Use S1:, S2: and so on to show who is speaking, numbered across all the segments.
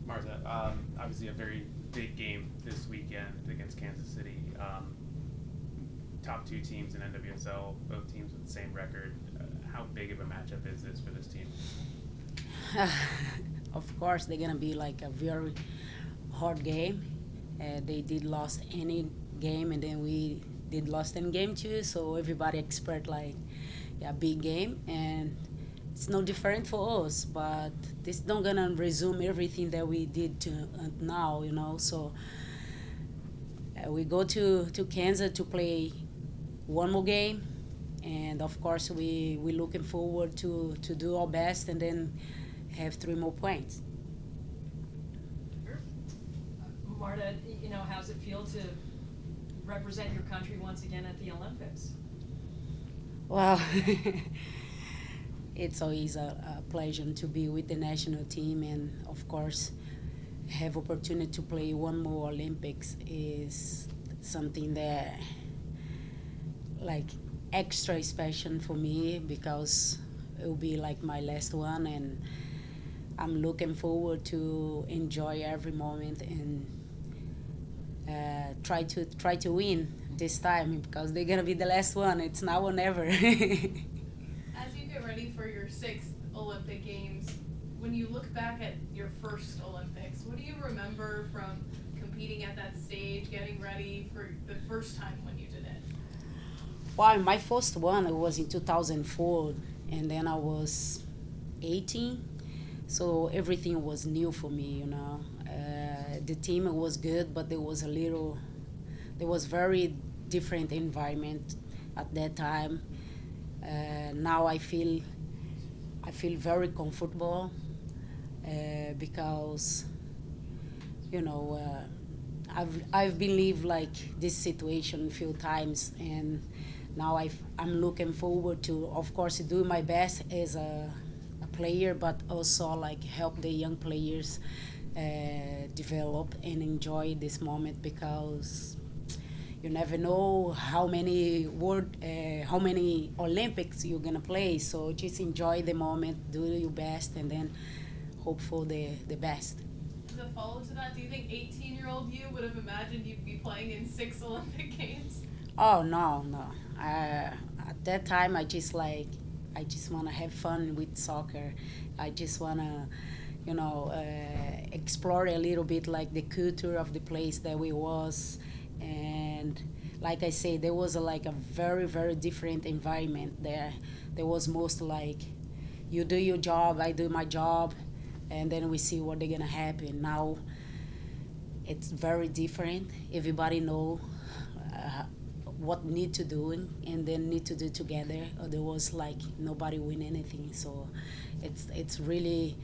S1: Marta, obviously a very big game this weekend against Kansas City. Top two teams in NWSL, both teams with the same record. How big of a matchup is this for this team?
S2: Of course, they're gonna be like a very hard game. They did lost any game, and then we did lost in game too. So everybody expect like, yeah, big game, and it's no different for us. But this not gonna resume everything that we did to now, you know. So we go to Kansas to play one more game, and of course we looking forward to do our best and then have 3 more points.
S3: Marta, how's it feel to represent your country once again at the Olympics?
S2: Well, it's always a pleasure to be with the national team, and of course, have opportunity to play one more Olympics is something that like extra special for me because it will be like my last one, and I'm looking forward to enjoy every moment and try to win this time because they're gonna be the last one. It's now or never.
S4: As you get ready for your sixth Olympic Games, when you look back at your first Olympics, what do you remember from competing at that stage, getting ready for the first time when you did it?
S2: Well, my first one it was in 2004, and then I was 18, so everything was new for me. The team was good, but there was very different environment at that time. Now I feel very comfortable because I've been lived like this situation a few times, and now I'm looking forward to, of course, do my best as a player, but also like help the young players develop and enjoy this moment because you never know how many Olympics you're gonna play. So just enjoy the moment, do your best, and then hope for the best.
S4: As a follow to that, do you think 18-year-old you would have imagined you'd be playing in six Olympic Games?
S2: Oh no, no. At that time, I just wanna have fun with soccer. I just wanna, explore a little bit like the culture of the place that we was, and like I say, there was like a very very different environment there. There was most like, you do your job, I do my job, and then we see what they're gonna happen. Now it's very different. Everybody know uh, what need to do and then need to do together. Or there was like nobody win anything. So it's really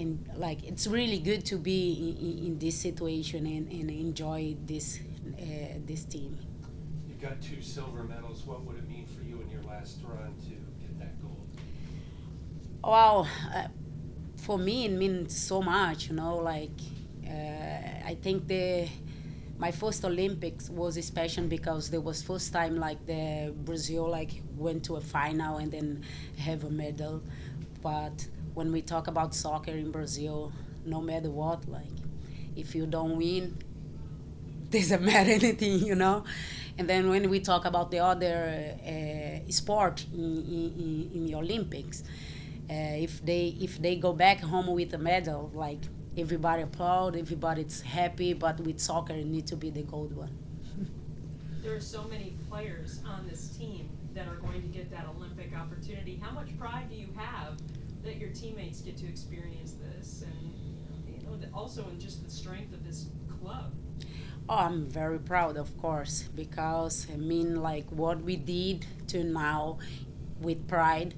S2: it's really good to be in this situation and enjoy this team.
S5: You've got 2 silver medals. What would it mean for you in your last run to get that gold?
S2: Well, for me it means so much. I think the my first Olympics was special because there was first time like the Brazil like went to a final and then have a medal. But when we talk about soccer in Brazil, no matter what, like if you don't win, doesn't matter anything. And then when we talk about the other sport in the Olympics, if they go back home with a medal, like everybody applaud, everybody's happy. But with soccer, it need to be the gold one.
S3: There are so many players on this team that are going to get that Olympic opportunity. How much pride do you have that your teammates get to experience this, and also in just the strength of this club?
S2: Oh, I'm very proud, of course, because I mean, like what we did to now, with pride,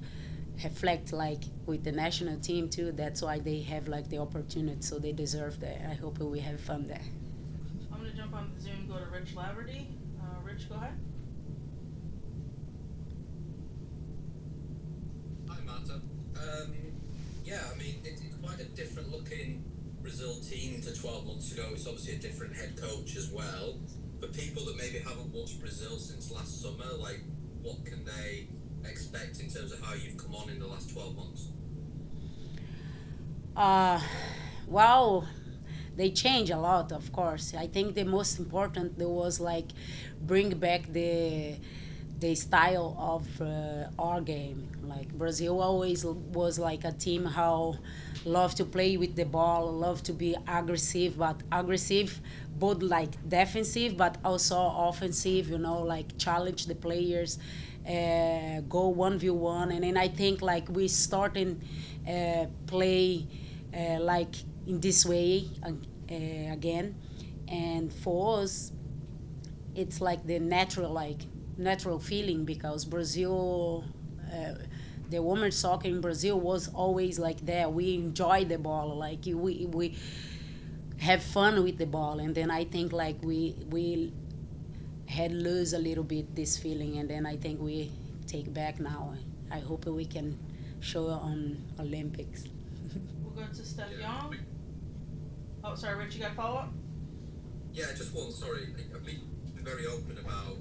S2: reflect like with the national team too. That's why they have like the opportunity, so they deserve that. I hope we have fun there.
S4: I'm going to jump on the Zoom and go to Rich Laverty. Rich, go ahead.
S6: Hi, Marta. Yeah, I mean, it's quite a different looking Brazil team to 12 months ago. It's obviously a different head coach as well. for people that maybe haven't watched Brazil since last summer, like what can they expect in terms of how you've come on in the last 12 months?
S2: Uh, well, they change a lot, of course. I think the most important there was like bring back the style of our game. Like Brazil always was like a team how love to play with the ball, love to be aggressive, but aggressive both like defensive but also offensive. Like challenge the players, go 1v1, and then I think like we starting play like in this way again, and for us it's like the natural feeling because Brazil, the women's soccer in Brazil was always like that. We enjoy the ball, like we have fun with the ball, and then I think like we had lose a little bit this feeling, and then I think we take back now. I hope we can show it on Olympics.
S7: We'll go to Steph
S6: Yeah.
S7: Young. Oh, sorry, Rich, you got a follow up?
S6: Yeah, just one. Sorry, I've been very open about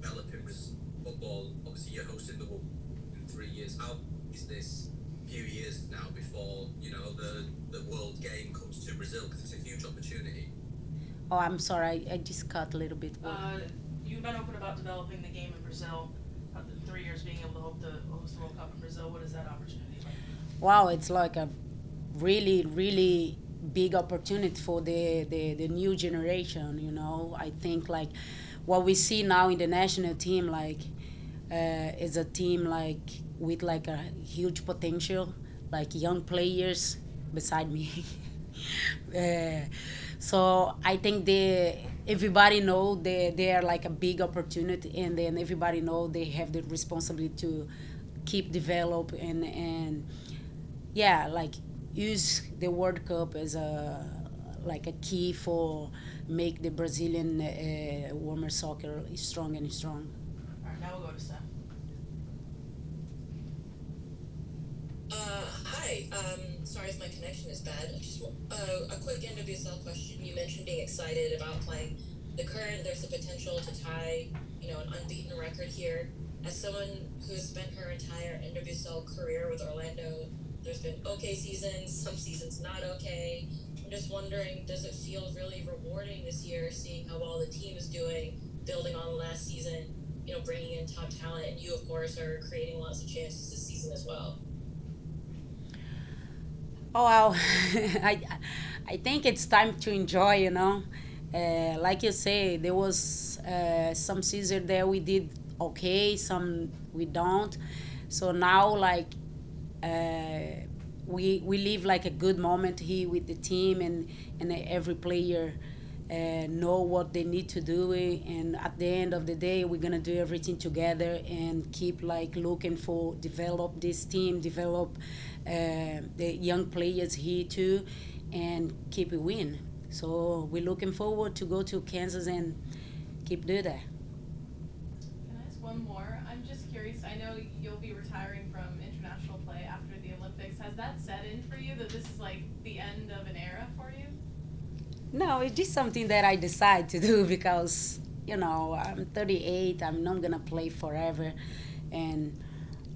S6: developing this football. Obviously, you're hosting the World Cup in 3 years. How is this few years now before the world game comes to Brazil? Because it's a huge opportunity.
S2: Oh, I'm sorry, I just cut a little bit.
S7: You've been open about developing the game in Brazil. The 3 years being able to host the World Cup in Brazil. What is that opportunity like?
S2: Wow, it's like a really, really big opportunity for the new generation. I think like what we see now in the national team, like is a team like with like a huge potential, like young players beside me. uh, so I think everybody know they are like a big opportunity, and then everybody know they have the responsibility to keep develop and yeah, like use the World Cup as a key for make the Brazilian women's soccer strong and strong.
S7: All right, now we'll go to Steph.
S8: Hi. Sorry if my connection is bad. Just a quick NWSL question. You mentioned being excited about playing the current. There's the potential to tie, an unbeaten record here. As someone who has spent her entire NWSL career with Orlando, there's been okay seasons, some seasons not okay. I'm just wondering, does it feel really rewarding this year, seeing how well the team is doing, building on last season, bringing in top talent, and you, of course, are creating lots of chances this season as well?
S2: Oh wow, I I think it's time to enjoy. Like you say, there was some season there we did okay, some we don't. So now like we live like a good moment here with the team, and every player know what they need to do, and at the end of the day we're gonna do everything together and keep like looking for develop this team, develop the young players here too, and keep it win. So we're looking forward to go to Kansas and keep do that.
S4: Can I ask one more? I'm just curious. I know you'll be retiring from international play after the Olympics. Has that set in for you that this is like the end of an era for you?
S2: No, it's just something that I decide to do because I'm 38. I'm not gonna play forever, and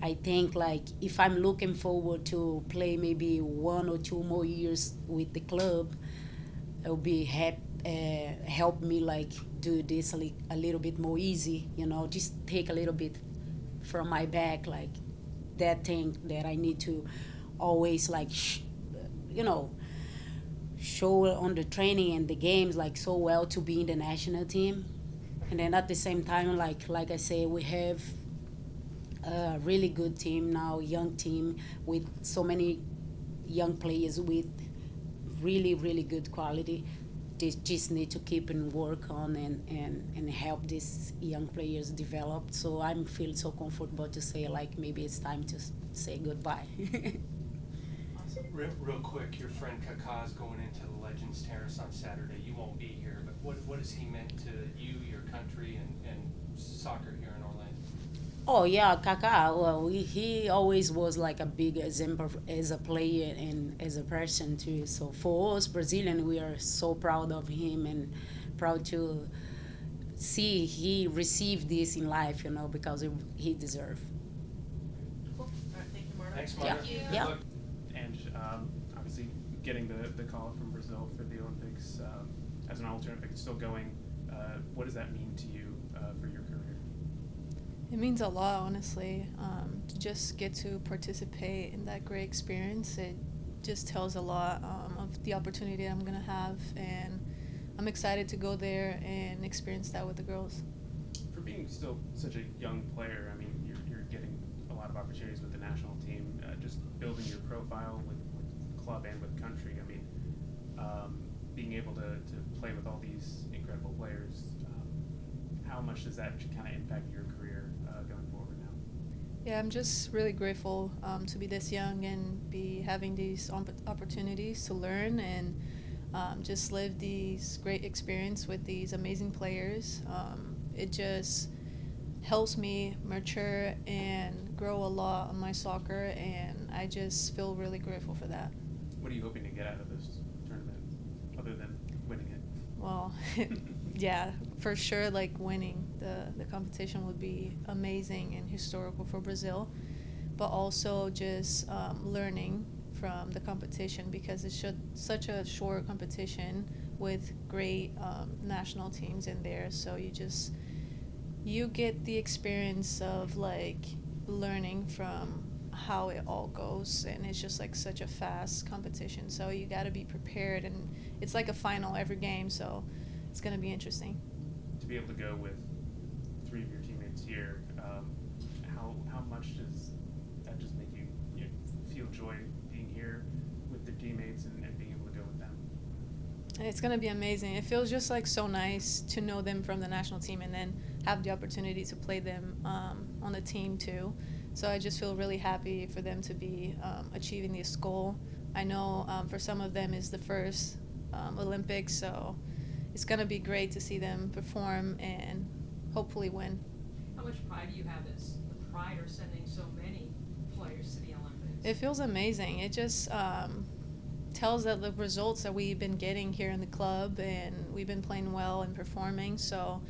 S2: I think like if I'm looking forward to play maybe 1 or 2 more years with the club, it'll be help me like do this a little bit more easy. Just take a little bit from my back, like that thing that I need to always like you know show on the training and the games like so well to be in the national team. And then at the same time, like I say, we have a really good team now, young team with so many young players with really really good quality. They just need to keep and work on and help these young players develop. So I'm feel so comfortable to say like maybe it's time to say goodbye.
S7: Awesome.
S5: Real quick, your friend Kaká is going into the Legends Terrace on Saturday. You won't be here, but what has he meant to you, your country, and soccer here in Orlando?
S2: Oh yeah, Kaká. Well, he always was like a big example as a player and as a person too. So for us Brazilian, we are so proud of him and proud to see he received this in life, you know, because he deserved.
S7: Cool. Alright, thank you, Marta.
S5: Thanks, Marta.
S4: Thank you.
S5: Good
S2: Yeah.
S5: luck.
S1: And obviously, getting the call from Brazil for the Olympics as an alternate, but still going. What does that mean to you for your career?
S9: It means a lot, honestly. To just get to participate in that great experience, it just tells a lot of the opportunity I'm gonna have, and I'm excited to go there and experience that with the girls.
S1: For being still such a young player, I mean, you're getting a lot of opportunities with the national team. Just building your profile with club and with country. I mean, being able to play with all these incredible players. How much does that kind of impact your career going forward now?
S9: Yeah, I'm just really grateful to be this young and be having these opportunities to learn and just live these great experience with these amazing players. It just helps me mature and grow a lot on my soccer, and I just feel really grateful for that.
S1: What are you hoping to get out of this tournament, other than winning it?
S9: Well, yeah, for sure, like winning the competition would be amazing and historical for Brazil, but also just learning from the competition, because it's such a short competition with great national teams in there. So you get the experience of like learning from how it all goes, and it's just like such a fast competition. So you got to be prepared, and it's like a final every game. So it's gonna be interesting.
S1: To be able to go with three of your teammates here, how much does that just make you feel joy being here with the teammates and being able to go with them?
S9: And it's gonna be amazing. It feels just like so nice to know them from the national team and then have the opportunity to play them on the team too. So I just feel really happy for them to be achieving this goal. I know for some of them is the first Olympics, so it's gonna be great to see them perform and hopefully win.
S3: How much pride do you have as the Pride are sending so many players to the Olympics?
S9: It feels amazing. It just tells that the results that we've been getting here in the club, and we've been playing well and performing. So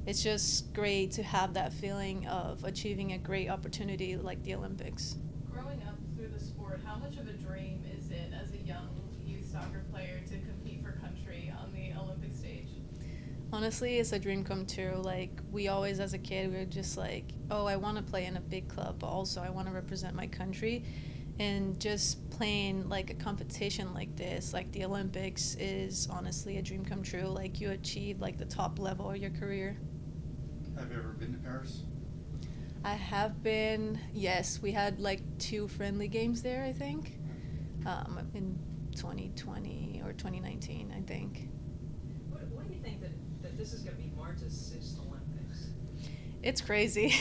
S9: it's just great to have that feeling of achieving a great opportunity like the Olympics.
S4: Growing up through the sport, how much of a dream is it as a young youth soccer player to compete for country on the Olympic stage?
S9: Honestly, it's a dream come true. Like, we always, as a kid, we were just like, oh, I want to play in a big club, but also I want to represent my country. And just playing like a competition like this, like the Olympics, is honestly a dream come true. Like, you achieve like the top level of your career.
S10: Have you ever been to Paris?
S9: I have been, yes. We had like 2 friendly games there, I think, in 2020 or 2019, I think.
S3: What do you think that this is going to be Marta's 6th Olympics?
S9: It's crazy.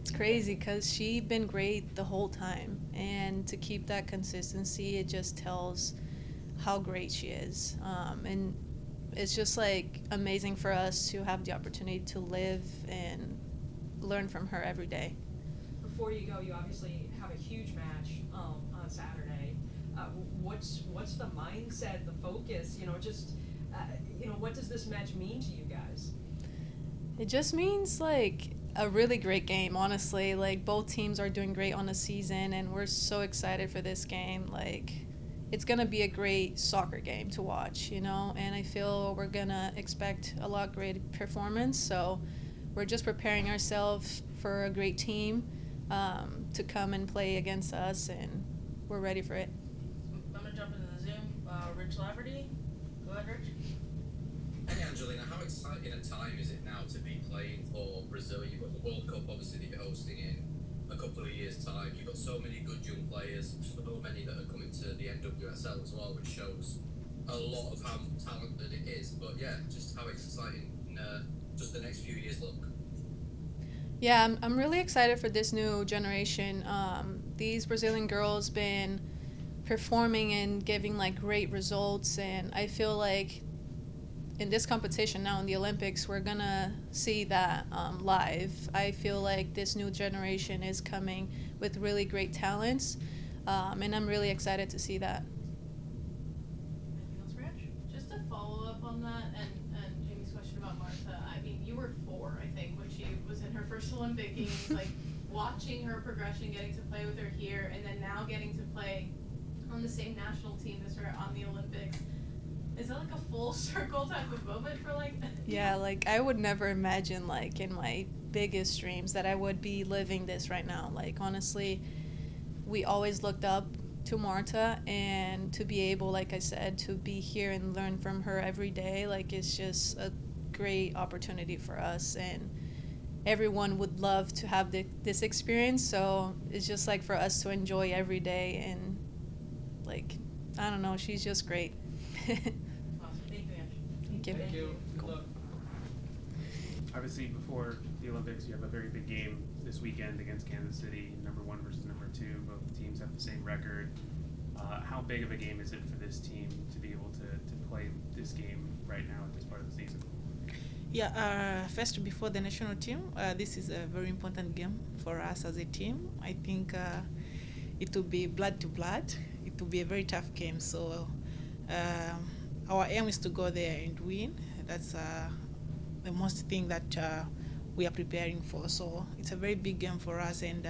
S9: It's crazy because she's been great the whole time. And to keep that consistency, it just tells how great she is. And it's just like amazing for us to have the opportunity to live and learn from her every day.
S3: Before you go, you obviously have a huge match on Saturday. What's the mindset, the focus? What does this match mean to you guys?
S9: It just means like a really great game, honestly. Like, both teams are doing great on the season, and we're so excited for this game. Like, it's gonna be a great soccer game to watch, and I feel we're gonna expect a lot great performance. So we're just preparing ourselves for a great team to come and play against us, and we're ready for it.
S7: I'm gonna jump into the Zoom. Rich Laverty. Go ahead, Rich.
S6: Hey Angelina, how exciting a time is it now to be playing for Brazil? You've got the World Cup obviously that you're hosting in a couple of years' time. You've got so many good young players, so many that are coming to the NWSL as well, which shows a lot of how talented it is. But yeah, just how exciting just the next few years look.
S9: Yeah, I'm really excited for this new generation. These Brazilian girls been performing and giving like great results, and I feel like in this competition now in the Olympics, we're gonna see that live. I feel like this new generation is coming with really great talents, and I'm really excited to see that.
S7: Anything else, Rich?
S4: Just to follow up on that and Jamie's question about Marta, I mean, first Olympic Games, like watching her progression, getting to play with her here, and then now getting to play on the same national team as her on the Olympics. Is that like a full circle type of moment for like?
S9: Yeah, like I would never imagine like in my biggest dreams that I would be living this right now. Like honestly, we always looked up to Marta, and to be able, like I said, to be here and learn from her every day, like it's just a great opportunity for us, and everyone would love to have this experience. So it's just like for us to enjoy every day, and like I don't know, she's just great.
S7: Awesome, thank you, Ange.
S9: Thank you.
S5: Thank you. Good luck.
S1: Obviously, before the Olympics, you have a very big game this weekend against Kansas City, number 1 versus number 2. Both teams have the same record. How big of a game is it for this team to be able to play this game right now at this part of the season?
S11: Yeah, first, before the national team, this is a very important game for us as a team. I think it will be blood to blood. It will be a very tough game. So our aim is to go there and win. That's the most thing that we are preparing for. So it's a very big game for us, and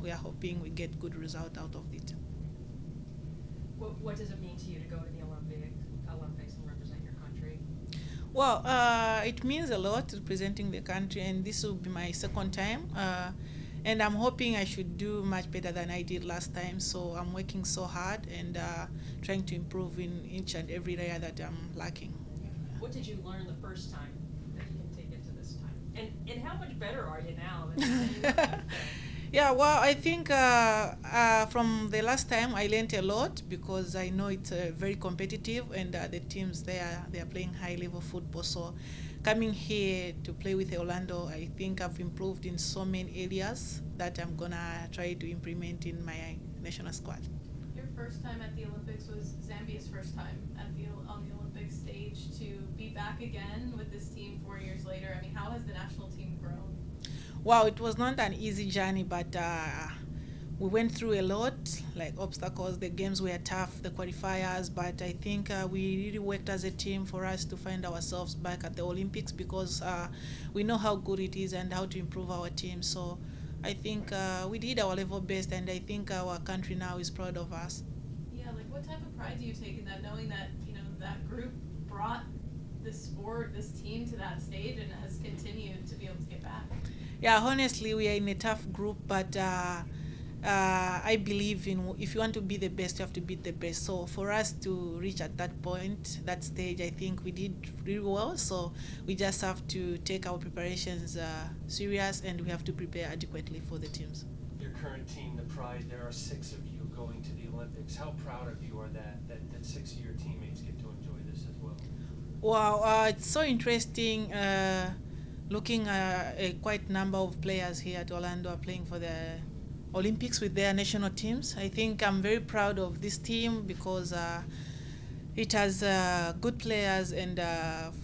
S11: we are hoping we get good result out of it.
S3: What does it mean to you to go to the Olympics and represent your country?
S11: Well, it means a lot representing the country, and this will be my second time. And I'm hoping I should do much better than I did last time. So I'm working so hard and trying to improve in each and every area that I'm lacking.
S3: What did you learn the first time that you can take it to this time? And how much better are you now than you were back then?
S11: Yeah, well, I think from the last time I learned a lot, because I know it's very competitive, and the teams there, they are playing high-level football. So coming here to play with Orlando, I think I've improved in so many areas that I'm going to try to implement in my national squad.
S4: Your first time at the Olympics was Zambia's first time on the Olympic stage. To be back again with this team 4 years later, I mean, how has the national team grown?
S11: Wow, it was not an easy journey, but we went through a lot, like obstacles. The games were tough, the qualifiers, but I think we really worked as a team for us to find ourselves back at the Olympics, because we know how good it is and how to improve our team. So I think we did our level best, and I think our country now is proud of us.
S4: Yeah, like what type of pride do you take in that, knowing that, you know, that group brought this sport, this team to that stage and has continued to be able to get back?
S11: Yeah, honestly, we are in a tough group, but I believe in, if you want to be the best, you have to beat the best. So for us to reach at that point, that stage, I think we did really well. So we just have to take our preparations serious, and we have to prepare adequately for the teams.
S5: Your current team, the Pride, there are 6 of you going to the Olympics. How proud of you are that 6 of your teammates get to enjoy this as well?
S11: Wow, it's so interesting. Looking at a quite number of players here at Orlando are playing for the Olympics with their national teams. I think I'm very proud of this team, because it has good players, and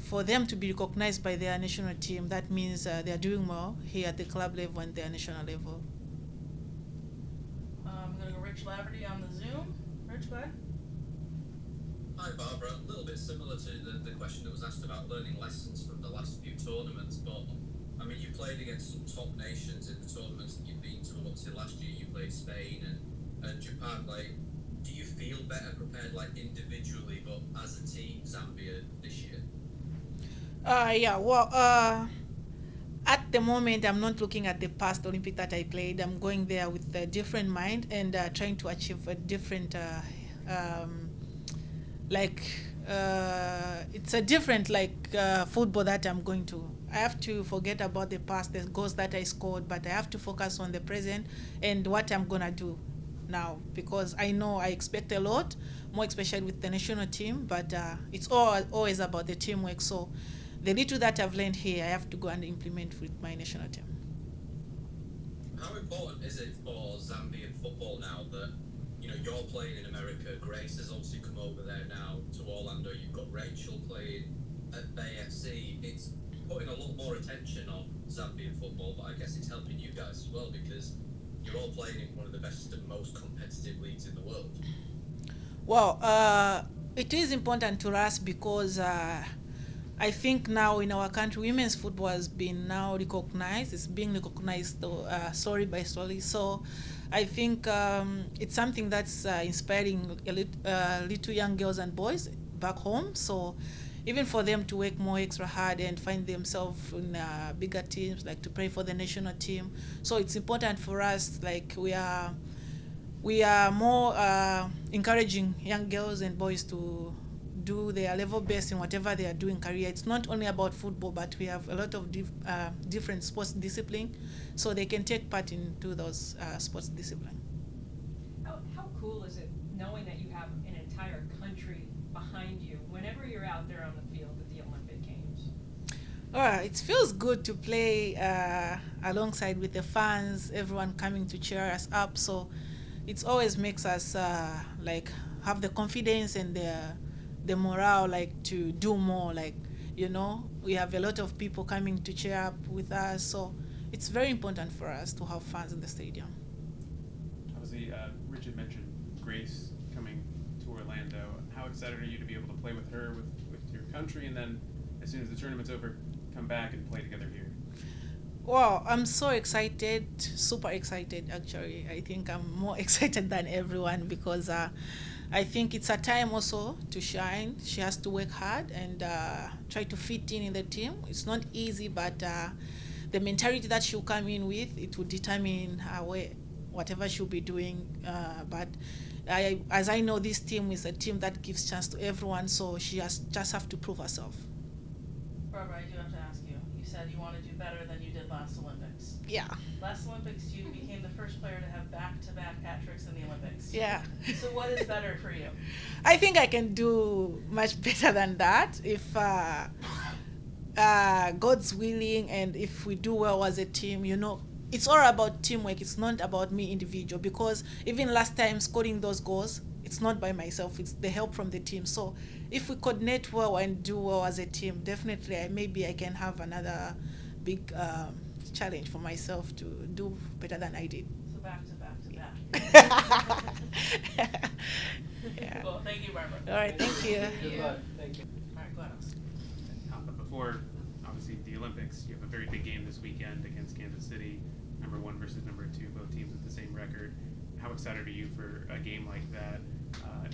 S11: for them to be recognized by their national team, that means they're doing well here at the club level and their national level.
S7: I'm gonna go Rich Laverty on the Zoom. Rich, go ahead.
S6: Hi Barbara, a little bit similar to the question that was asked about learning lessons from the last few tournaments, but I mean, you played against some top nations in the tournaments that you've been to. Obviously last year you played Spain and Japan. Like, do you feel better prepared, like individually, but as a team, Zambia this year?
S11: Yeah, well, at the moment, I'm not looking at the past Olympic that I played. I'm going there with a different mind, and trying to achieve a different it's a different football that I'm going to. I have to forget about the past, the goals that I scored, but I have to focus on the present and what I'm gonna do now, because I know I expect a lot more, especially with the national team, but it's always about the teamwork. So the little that I've learned here, I have to go and implement with my national team.
S6: How important is it for Zambian football now that, you know, you're playing in America, Grace has obviously come over there now to Orlando, you've got Rachel playing at Bay FC. It's putting a lot more attention on Zambian football, but I guess it's helping you guys as well, because you're all playing in one of the best and most competitive leagues in the world.
S11: Well, it is important to us because I think now in our country, women's football has been now recognized. It's being recognized story by story. So I think it's something that's inspiring little young girls and boys back home. So even for them to work more extra hard and find themselves in bigger teams, like to play for the national team. So it's important for us, like we are more encouraging young girls and boys to do their level best in whatever they are doing career. It's not only about football, but we have a lot of different sports discipline, so they can take part into those sports discipline.
S3: How cool is it knowing that you have an entire country behind you whenever you're out there on the field at the Olympic Games?
S11: It feels good to play alongside with the fans, everyone coming to cheer us up. So it always makes us like have the confidence and the morale, like to do more. Like, we have a lot of people coming to cheer up with us. So it's very important for us to have fans in the stadium.
S1: Obviously, Richard mentioned Grace coming to Orlando. How excited are you to be able to play with her, with your country, and then as soon as the tournament's over, come back and play together here?
S11: Wow, I'm so excited, super excited actually. I think I'm more excited than everyone because I think it's a time also to shine. She has to work hard and try to fit in the team. It's not easy, but the mentality that she'll come in with, it will determine whatever she'll be doing. But as I know, this team is a team that gives chance to everyone, so she just have to prove herself.
S7: Barbara, I do have to ask you. You said you want to do better than you did last Olympics.
S11: Yeah.
S7: Last Olympics, you became the first player to have back-to-back hat tricks in the Olympics.
S11: Yeah.
S7: So what is better for you?
S11: I think I can do much better than that if God's willing, and if we do well as a team. It's all about teamwork. It's not about me individual, because even last time scoring those goals, it's not by myself. It's the help from the team. So if we coordinate well and do well as a team, definitely maybe I can have another big challenge for myself to do better than I did.
S7: So back.
S11: Yeah.
S7: Well, thank you, Barbara.
S11: All right, thank you.
S5: Good luck. Thank you.
S7: All right, Gladys.
S1: But before, obviously, the Olympics, you have a very big game this weekend against Kansas City, number 1 versus number 2, both teams with the same record. How excited are you for a game like that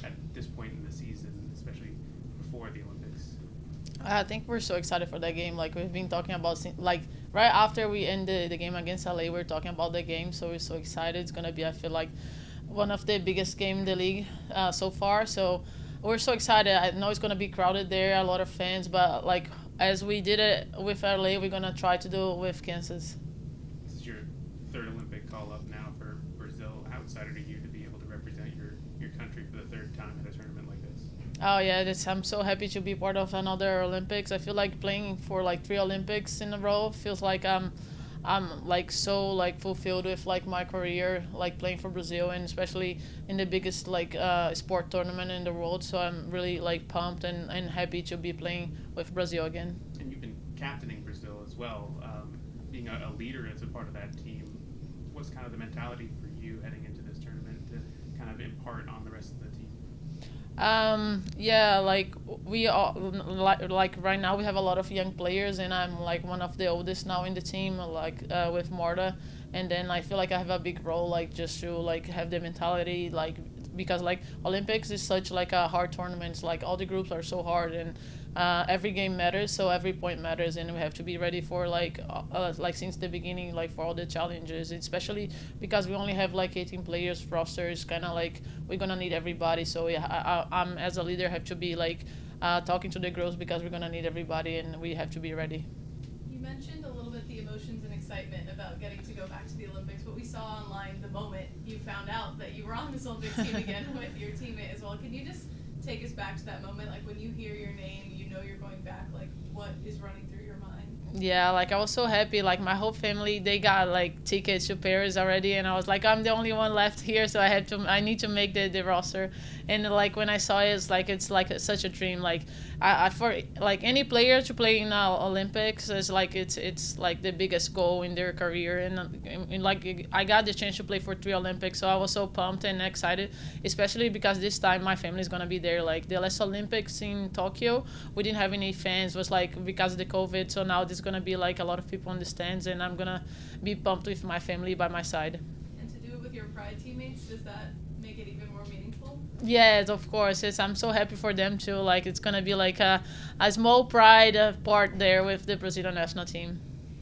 S1: at this point in the season, especially before the Olympics?
S12: I think we're so excited for that game. Like we've been talking about, like right after we ended the game against LA, we're talking about the game. So we're so excited. It's gonna be, I feel like, one of the biggest game in the league so far. So we're so excited. I know it's gonna be crowded there, a lot of fans, but like as we did it with LA, we're gonna try to do it with Kansas.
S1: This is your 3rd Olympic call-up now for Brazil. How excited are you to be able to represent your country for the 3rd time at a tournament like this?
S12: Oh yeah, I'm so happy to be part of another Olympics. I feel like playing for like 3 Olympics in a row feels like I'm like so like fulfilled with like my career, like playing for Brazil, and especially in the biggest like sport tournament in the world. So I'm really like pumped and happy to be playing with Brazil again.
S1: And you've been captaining Brazil as well, being a leader as a part of that team. What's kind of the mentality for you heading into this tournament to kind of impart on the rest of the team?
S12: Yeah, like we all like right now we have a lot of young players, and I'm like one of the oldest now in the team, like with Marta, and then I feel like I have a big role, like just to like have the mentality, like because like Olympics is such like a hard tournament. It's like all the groups are so hard, and every game matters, so every point matters, and we have to be ready for like since the beginning, like for all the challenges, especially because we only have like 18 players rosters, kind of like we're gonna need everybody. So yeah, I'm as a leader have to be like talking to the girls, because we're gonna need everybody and we have to be ready.
S4: You mentioned a little bit the emotions and excitement about getting to go back to the Olympics, but we saw online the moment you found out that you were on this Olympics team again with your teammate as well. Can you just take us back to that moment, like when you hear your name, you know you're going back, like what is running through your mind?
S12: Yeah, like I was so happy. Like my whole family, they got like tickets to Paris already, and I was like, I'm the only one left here, so I need to make the roster. And like when I saw it, it's like such a dream. Like I for like any player to play in Olympics is like it's like the biggest goal in their career, and like I got the chance to play for 3 Olympics, so I was so pumped and excited, especially because this time my family is gonna be there. Like the last Olympics in Tokyo, we didn't have any fans, was like because of the COVID, so now there's gonna be like a lot of people in the stands, and I'm gonna be pumped with my family by my side.
S4: And to do it with your Pride teammates, does that make it even more meaningful?
S12: Yes, of course. I'm so happy for them too. Like it's gonna be like a small pride part there with the Brazilian national team.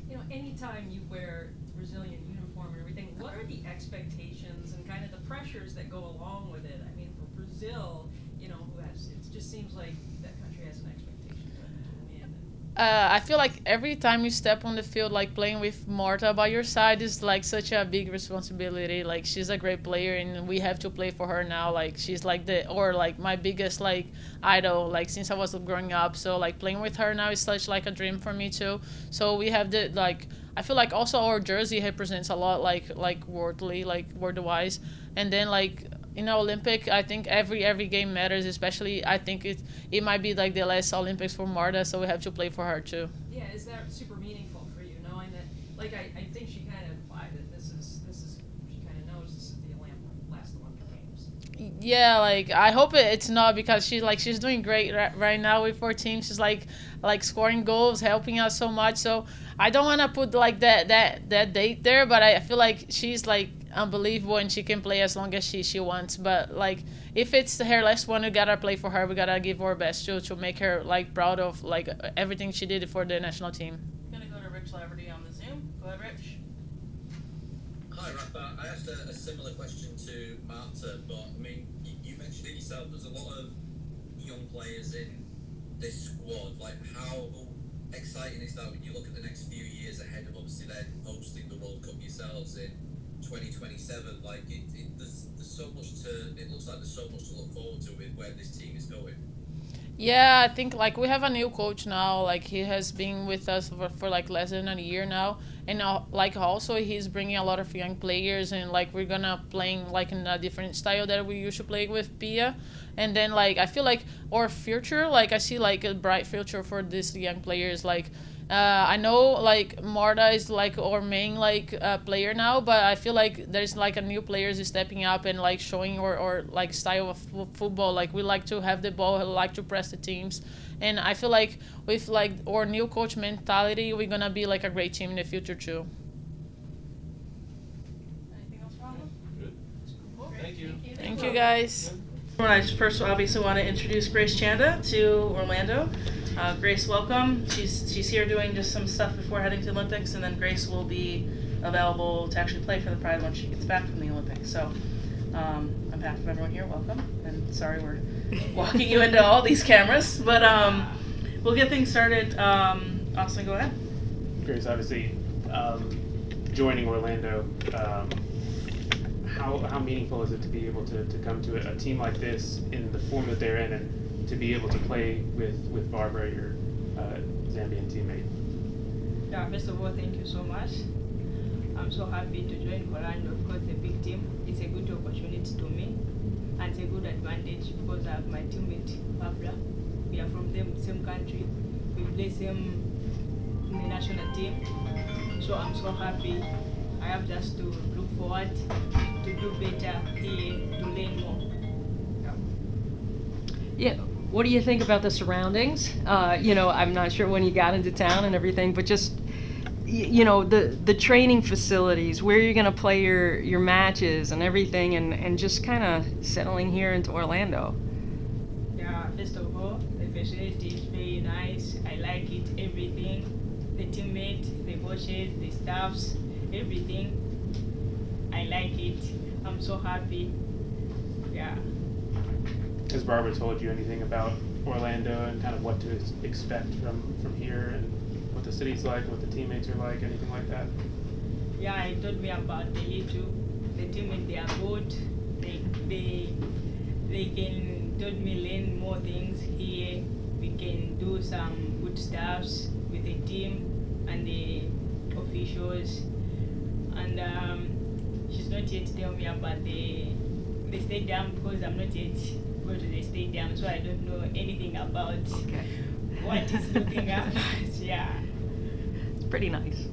S3: You know, anytime you wear the Brazilian uniform and everything, what are the expectations and kind of the pressures that go along with it? I mean, for Brazil, you know, who has, it just seems like that country has an expectation to win.
S12: I feel like every time you step on the field, like playing with Marta by your side is like such a big responsibility. Like she's a great player, and we have to play for her now. Like she's like like my biggest like idol, like since I was growing up. So like playing with her now is such like a dream for me too. So we have the like. I feel like also our jersey represents a lot, like word-wise, and then like in the Olympic, I think every game matters. Especially, I think it might be like the last Olympics for Marta, so we have to play for her too.
S3: Yeah, is that super meaningful for you, knowing that, like, I think she kind of implied that this is she kind of knows this is the last Olympic Games.
S12: Yeah, like I hope it's not, because she's doing great right now with our team. She's like scoring goals, helping us so much. So I don't want to put like that date there, but I feel like she's like unbelievable and she can play as long as she wants. But like if it's her last one, we gotta play for her. We gotta give our best to make her like proud of like everything she did for the national team.
S7: I'm gonna go to Rich Laverty on the Zoom. Go ahead, Rich.
S6: Hi, Rafa. I asked a similar question to Marta, but I mean, you mentioned it yourself. There's a lot of young players in this squad. Like, how exciting is that when you look at the next few years ahead of obviously then hosting the World Cup yourselves in 2027? Like, there's so much to. It looks like there's so much to look forward to with where this team is going.
S12: Yeah, I think like we have a new coach now. Like he has been with us for like less than a year now, and like also he's bringing a lot of young players, and like we're gonna playing like in a different style that we used to play with Pia, and then like I feel like our future, like I see like a bright future for these young players. Like I know like Marta is like our main like player now, but I feel like there's like a new players stepping up and like showing our like style of football. Like we like to have the ball, like to press the teams, and I feel like with like our new coach mentality, we're gonna be like a great team in the future too.
S7: Anything else, Ronald?
S5: Good.
S7: Cool.
S5: Thank you.
S12: Thank you guys.
S7: I first obviously want to introduce Grace Chanda to Orlando. Grace, welcome. She's here doing just some stuff before heading to the Olympics, and then Grace will be available to actually play for the Pride when she gets back from the Olympics. So, on behalf of everyone here, welcome. And sorry we're walking you into all these cameras, but we'll get things started. Austin, go ahead.
S1: Grace, obviously, joining Orlando, how meaningful is it to be able to come to a team like this in the form that they're in, and to be able to play with Barbra, your Zambian teammate?
S13: Yeah, first of all, thank you so much. I'm so happy to join Orlando. Of course, a big team. It's a good opportunity to me, and it's a good advantage because I have my teammate Barbra. We are from the same country. We play same in the national team. So I'm so happy. I have just to look forward to do better here, to learn more.
S14: Yeah, what do you think about the surroundings? I'm not sure when you got into town and everything, but just, the training facilities, where you're going to play your matches and everything, and just kind of settling here into Orlando.
S13: Yeah, first of all, the facility is very nice. I like it, everything. The teammates, the coaches, the staffs, everything. I like it. I'm so happy. Yeah.
S1: Has Barbra told you anything about Orlando and kind of what to expect from here, and what the city's like, what the teammates are like, anything like that?
S13: Yeah, he told me about the little. The teammates, they are good. They can told me learn more things here. We can do some good stuffs with the team and the officials. And she's not yet tell me about the stadium because I'm not yet go to the stadium, so I don't know anything about
S14: Okay.
S13: what is looking at. Yeah.
S14: It's pretty nice.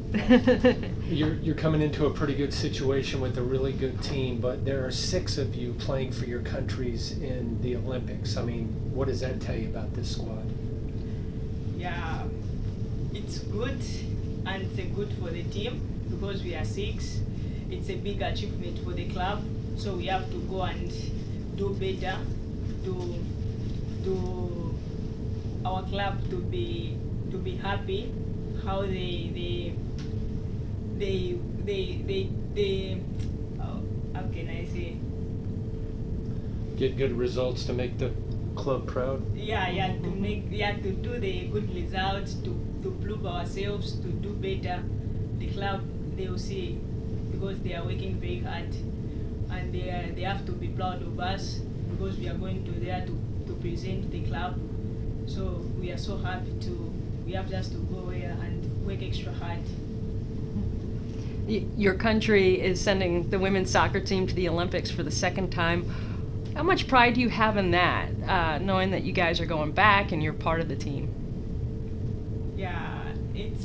S15: You're coming into a pretty good situation with a really good team, but there are 6 of you playing for your countries in the Olympics. I mean, what does that tell you about this squad?
S13: Yeah, it's good, and it's good for the team because we are 6. It's a big achievement for the club, so we have to go and do better to our club to be happy how they how can I say,
S15: Get good results to make the club proud?
S13: to do the good results, to prove ourselves, to do better. The club, they will see, because they are working very hard, and they have to be proud of us because we are going to there to present the club. So we are so happy we have just to go there and work extra hard.
S14: Your country is sending the women's soccer team to the Olympics for the 2nd time. How much pride do you have in that, knowing that you guys are going back and you're part of the team?
S13: Yeah, it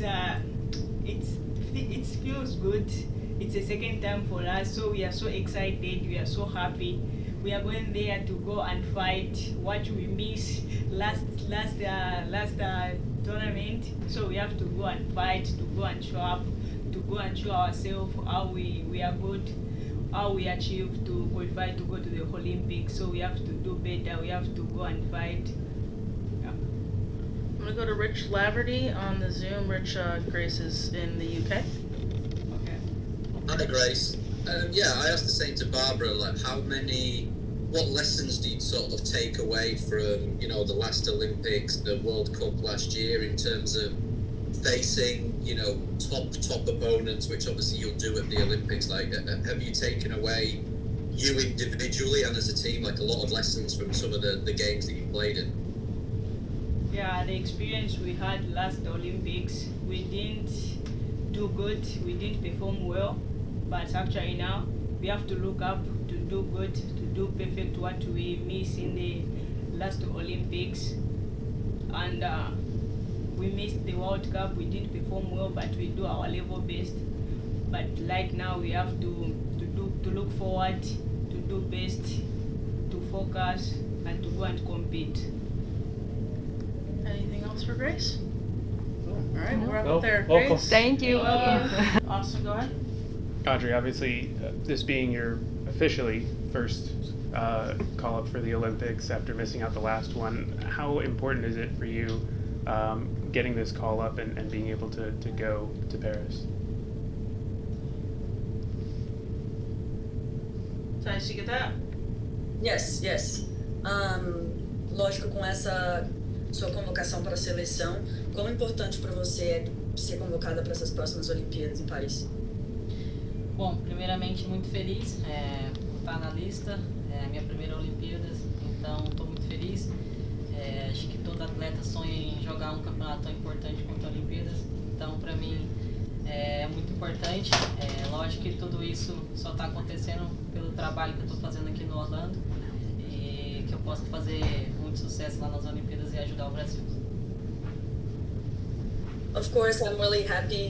S13: feels good. It's the 2nd time for us, so we are so excited. We are so happy. We are going there to go and fight what we missed last tournament. So we have to go and fight, to go and show up, to go and show ourselves how we are good, how we achieved to qualify to go to the Olympics. So we have to do better. We have to go and fight. Yeah.
S7: I'm gonna go to Rich Laverty on the Zoom. Rich, Grace is in the UK.
S13: Okay.
S6: Hi, Grace. I asked the same to Barbara. Like, what lessons do you sort of take away from, the last Olympics, the World Cup last year, in terms of facing, top opponents, which obviously you'll do at the Olympics? Like, have you taken away, you individually and as a team, like a lot of lessons from some of the games that you played in?
S13: Yeah, the experience we had last Olympics, we didn't do good, we didn't perform well, but actually now we have to look up to do good, to do perfect what we missed in the last Olympics. And we missed the World Cup, we didn't perform well, but we do our level best. But right now we have to look forward, to do best, to focus, and to go and compete.
S7: Anything else for Grace? All right, we're
S15: No,
S7: up there.
S15: welcome.
S7: Grace?
S14: Thank you.
S7: Austin, go ahead.
S1: Audrey, obviously, this being your officially first call-up for the Olympics after missing out the last one, how important is it for you getting this call-up and being able to go to Paris?
S7: Thais, you get that?
S16: Yes. Lógico, com essa sua convocação para a seleção, quão importante para você é ser convocada para essas próximas Olimpíadas em Paris?
S17: Bom, primeiramente muito feliz por estar na lista, é a minha primeira Olimpíadas, então estou muito feliz. Acho que todo atleta sonha em jogar um campeonato tão importante quanto a Olimpíadas, então para mim é muito importante. Lógico que tudo isso só está acontecendo pelo trabalho que eu estou fazendo aqui no Orlando e que eu possa fazer muito sucesso lá nas Olimpíadas e ajudar o Brasil.
S16: Of course, I'm really happy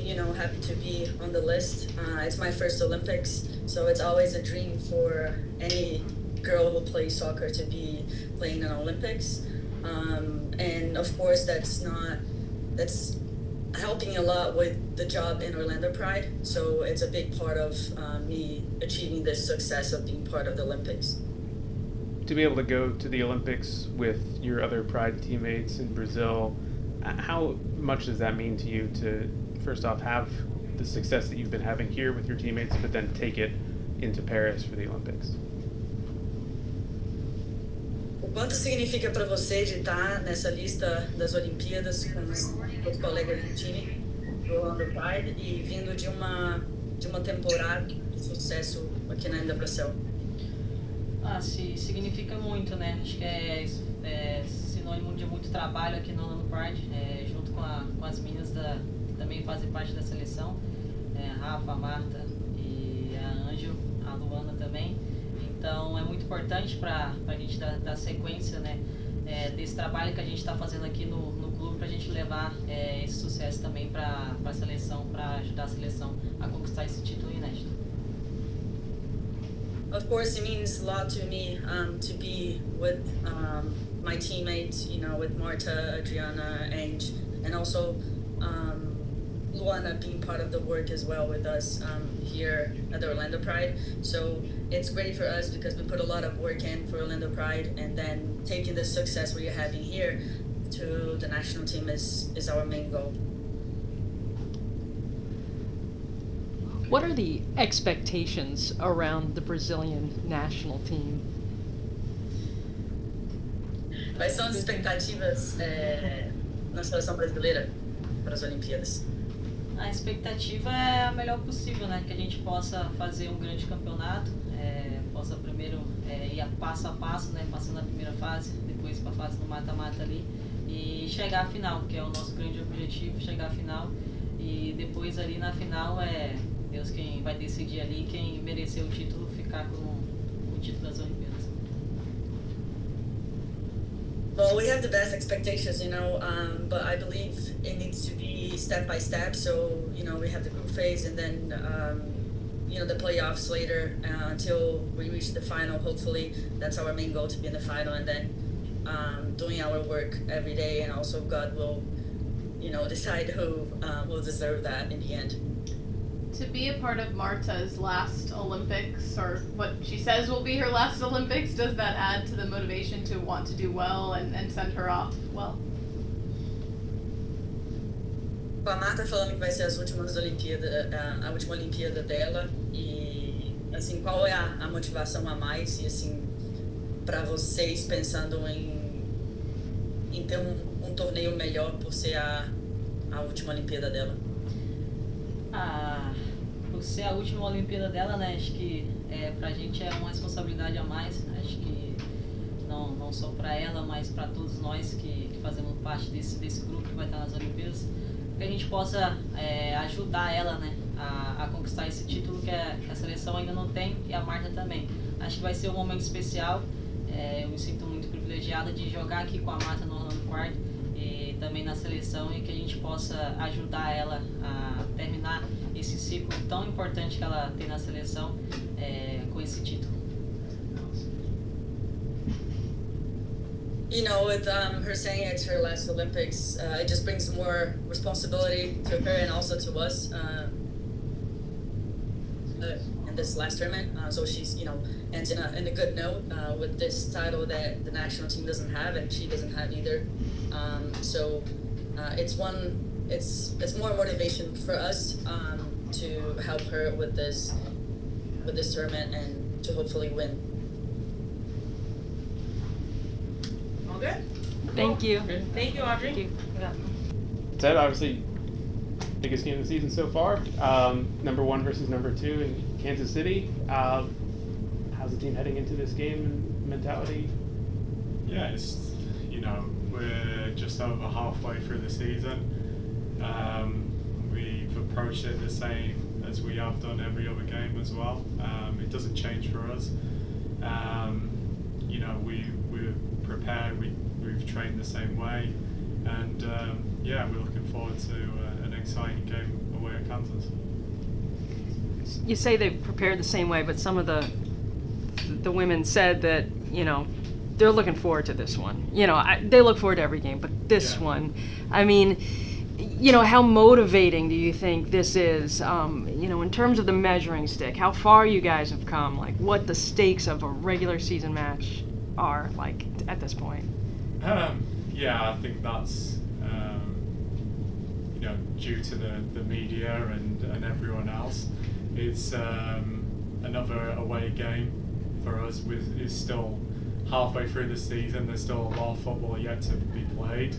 S16: to be on the list. It's my first Olympics, so it's always a dream for any girl who plays soccer to be playing in Olympics. And of course, that's helping a lot with the job in Orlando Pride. So it's a big part of me achieving this success of being part of the Olympics.
S1: To be able to go to the Olympics with your other Pride teammates in Brazil, how much does that mean to you to, first off, have the success that you've been having here with your teammates, but then take it into Paris for the Olympics?
S16: O quanto significa para você de estar nessa lista das Olimpíadas com os colegas do time do Orlando Pride e vindo de uma temporada de sucesso aqui na NWSL?
S17: Significa muito, né? Acho que é sinônimo de muito trabalho aqui no Orlando Pride, junto com as meninas que também fazem parte da seleção, a Rafa, a Marta e a Ângel, a Luana também. Então é muito importante para a gente dar sequência, né, desse trabalho que a gente está fazendo aqui no clube, para a gente levar esse sucesso também para a seleção, para ajudar a seleção a conquistar esse título inédito.
S16: Of course, it means a lot to me to be with my teammates, you know, with Marta, Adriana, and also Luana being part of the work as well with us here at the Orlando Pride. So it's great for us because we put a lot of work in for Orlando Pride, and then taking the success we're having here to the national team is our main goal.
S14: What are the expectations around the Brazilian national team?
S16: Quais são as expectativas na seleção brasileira para as Olimpíadas?
S17: A expectativa é a melhor possível, né? Que a gente possa fazer um grande campeonato, possa primeiro ir passo a passo, né? Passando a primeira fase, depois para a fase do mata-mata ali e chegar à final, que é o nosso grande objetivo, chegar à final e depois ali na final Deus quem vai decidir ali, quem mereceu o título ficar com o título das Olimpíadas.
S16: Well, we have the best expectations, you know, but I believe it needs to be step by step. So, you know, we have the group phase and then, you know, the playoffs later until we reach the final. Hopefully, that's our main goal, to be in the final, and then doing our work every day. And also, God will, you know, decide who will deserve that in the end.
S4: To be a part of Marta's last Olympics, or what she says will be her last Olympics, does that add to the motivation to want to do well and send her off well?
S16: Com a Marta falando que vai ser as últimas Olimpíadas, a última Olimpíada dela, e assim, qual é a motivação a mais e assim para vocês pensando em ter um torneio melhor por ser a última Olimpíada dela?
S17: Por ser a última Olimpíada dela, né, acho que pra gente é uma responsabilidade a mais, acho que não só pra ela, mas pra todos nós que fazemos parte desse grupo que vai estar nas Olimpíadas, que a gente possa ajudar ela, né, a conquistar esse título que a seleção ainda não tem e a Marta também. Acho que vai ser um momento especial, eu me sinto muito privilegiada de jogar aqui com a Marta no Orlando Pride e também na seleção, e que a gente possa ajudar ela a terminar esse ciclo tão importante que ela tem na seleção com esse título.
S16: You know, with her saying it's her last Olympics, it just brings more responsibility to her and also to us in this last tournament. So she's, you know, ends in a good note with this title that the national team doesn't have and she doesn't have either. So it's more motivation for us to help her with this tournament and to hopefully win.
S7: All good?
S14: Thank you.
S7: Okay. Thank you, Audrey.
S14: Thank you.
S1: Ted, obviously, biggest game of the season so far. Number 1 versus number 2 in Kansas City. How's the team heading into this game and mentality?
S18: Yeah, we're just over halfway through the season. We've approached it the same as we have done every other game as well. It doesn't change for us. We're prepared. We've trained the same way, and we're looking forward to an exciting game away at Kansas.
S14: You say they've prepared the same way, but some of the women said that, you know, they're looking forward to this one. You know, they look forward to every game, but this one, I mean, you know, how motivating do you think this is? You know, in terms of the measuring stick, how far you guys have come, like what the stakes of a regular season match are like at this point.
S18: I think that's due to the media and everyone else. It's another away game for us. It's still halfway through the season. There's still a lot of football yet to be played,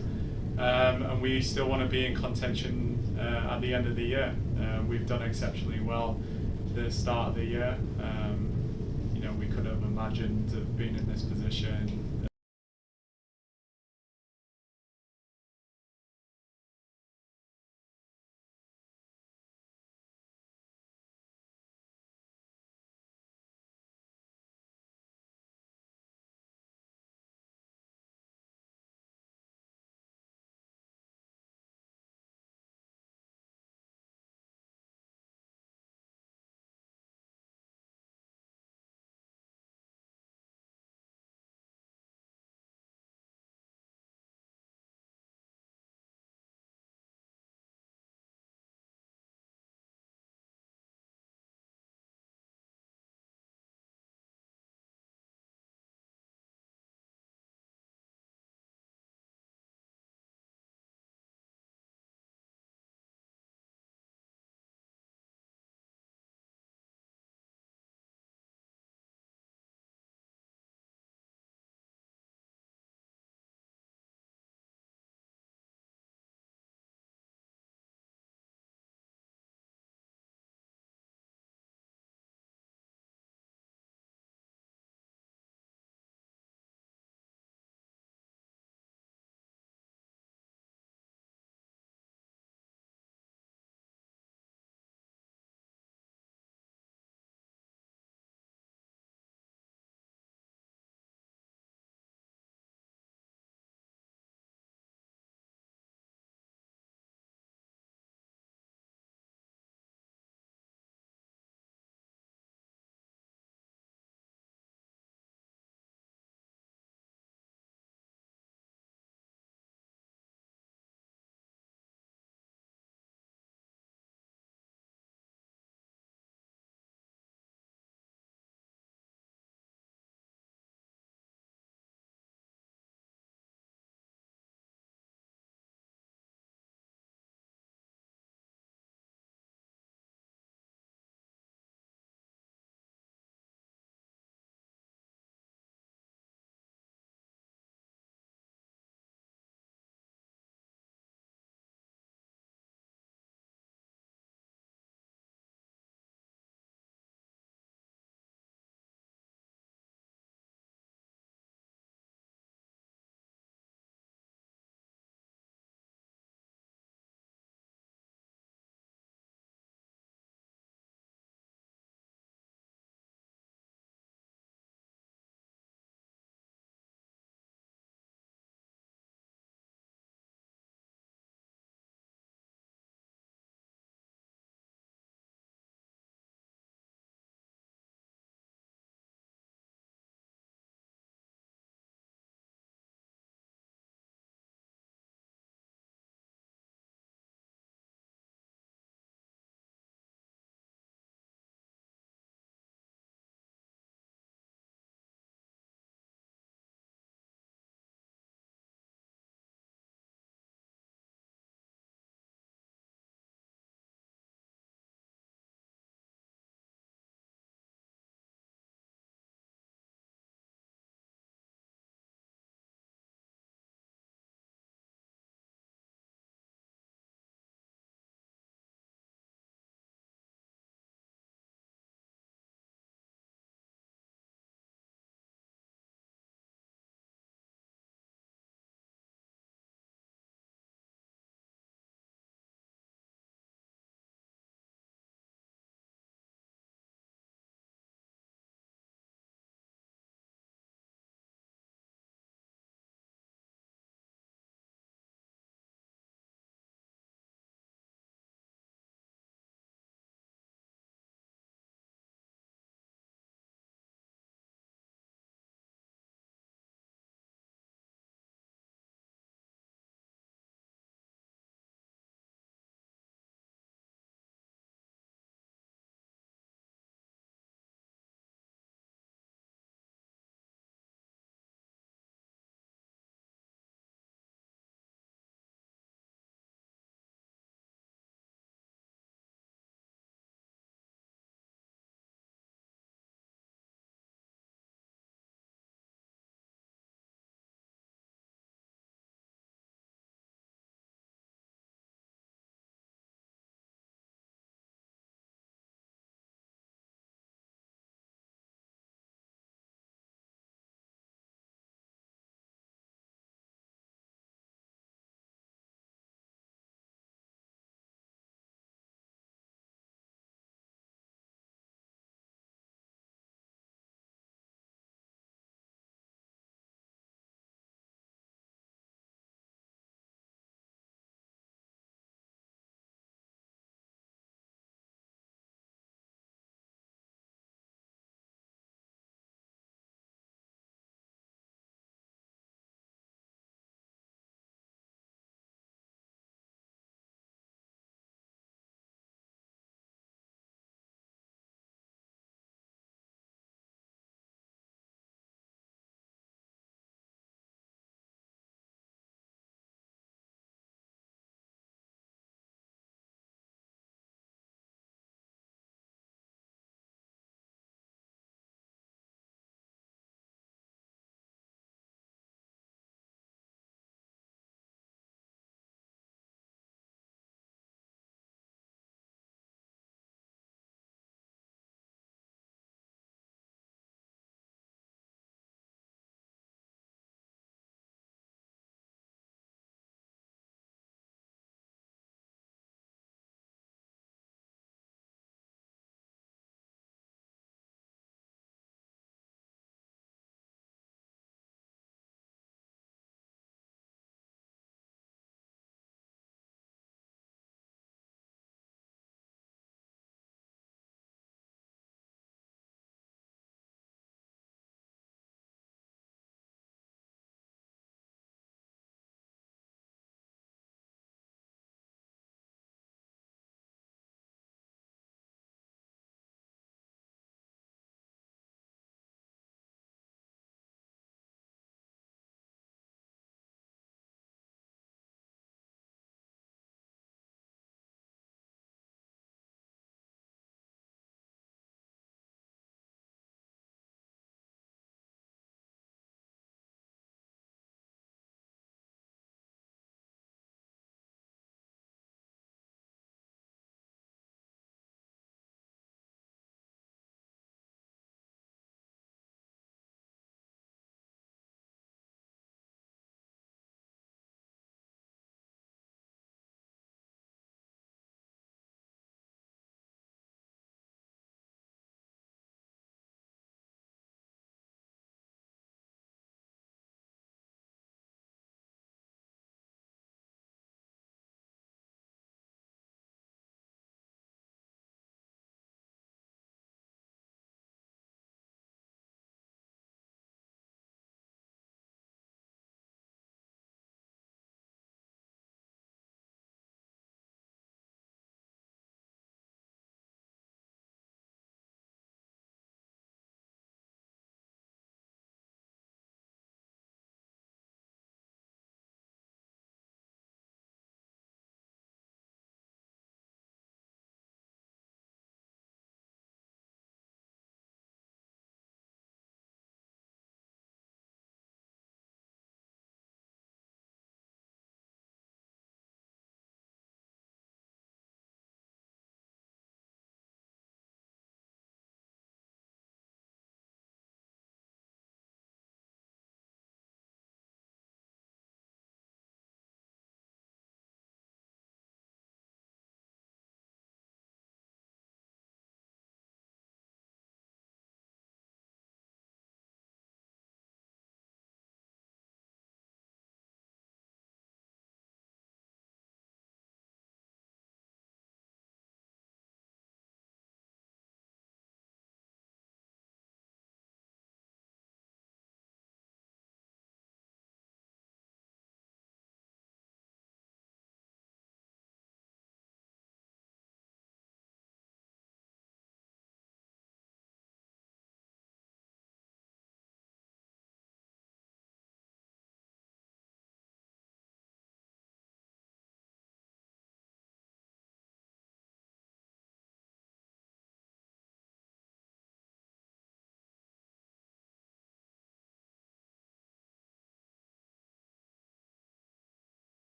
S18: and we still want to be in contention at the end of the year. We've done exceptionally well at the start of the year. We could have imagined of being in this position